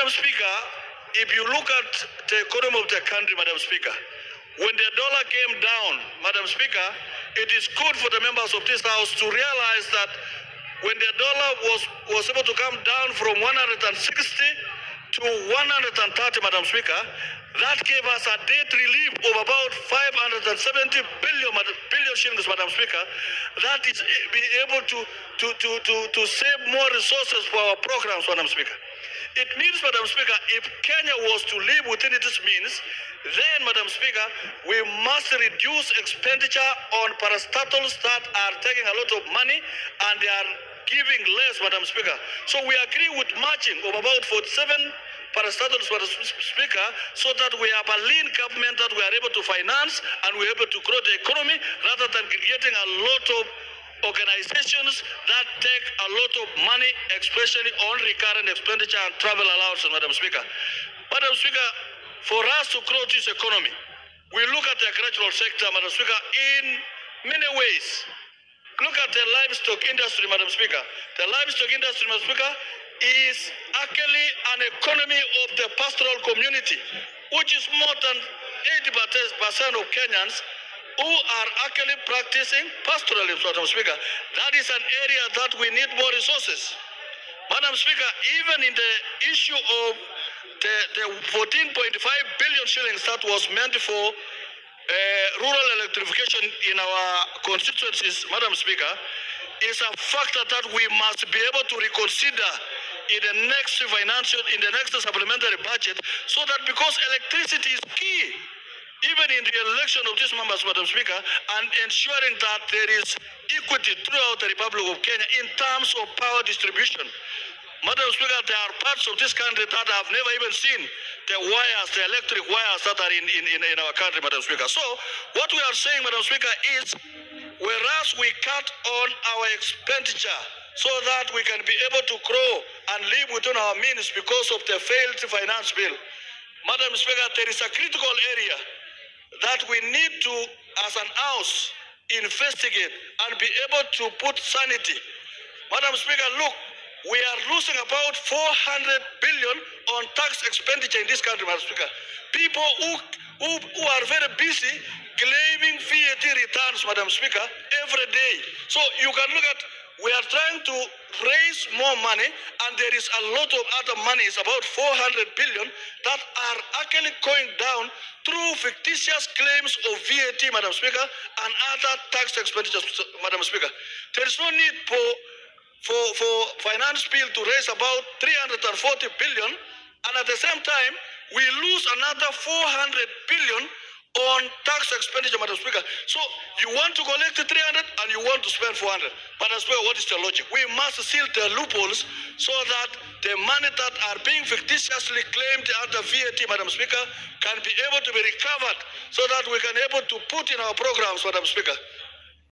Madam Speaker, if you look at the economy of the country, Madam Speaker, when the dollar came down, Madam Speaker, it is good for the members of this House to realize that when the dollar was able to come down from 160 to 130, Madam Speaker, that gave us a debt relief of about 570 billion shillings, Madam Speaker. That is be able to save more resources for our programs, Madam Speaker. It means, Madam Speaker, if Kenya was to live within its means, then, Madam Speaker, we must reduce expenditure on parastatals that are taking a lot of money and they are giving less, Madam Speaker. So we agree with matching of about 47 parastatals, Madam Speaker, so that we have a lean government that we are able to finance and we are able to grow the economy rather than creating a lot of organizations that take a lot of money, especially on recurrent expenditure and travel allowances, Madam Speaker. Madam Speaker, for us to grow this economy, we look at the agricultural sector, Madam Speaker, in many ways. Look at the livestock industry, Madam Speaker. The livestock industry, Madam Speaker, is actually an economy of the pastoral community, which is more than 80% of Kenyans who are actually practicing pastoralism, Madam Speaker. That is an area that we need more resources. Madam Speaker, even in the issue of the 14.5 billion shillings that was meant for rural electrification in our constituencies, Madam Speaker, is a factor that we must be able to reconsider in the next supplementary budget, so that because electricity is key, even in the election of these members, Madam Speaker, and ensuring that there is equity throughout the Republic of Kenya in terms of power distribution. Madam Speaker, there are parts of this country that have never even seen the wires, the electric wires that are in our country, Madam Speaker. So what we are saying, Madam Speaker, is whereas we cut on our expenditure so that we can be able to grow and live within our means because of the failed finance bill, Madam Speaker, there is a critical area that we need to, as an House, investigate and be able to put sanity. Madam Speaker, look, we are losing about 400 billion on tax expenditure in this country, Madam Speaker. People who are very busy claiming VAT returns, Madam Speaker, every day. So you can look at, we are trying to raise more money, and there is a lot of other monies, about 400 billion, that are actually going down through fictitious claims of VAT, Madam Speaker, and other tax expenditures, Madam Speaker. There is no need for finance bill to raise about 340 billion, and at the same time, we lose another 400 billion on tax expenditure, Madam Speaker. So you want to collect 300 and you want to spend 400. Madam Speaker, what is the logic? We must seal the loopholes so that the money that are being fictitiously claimed under VAT, Madam Speaker, can be able to be recovered so that we can able to put in our programs, Madam Speaker.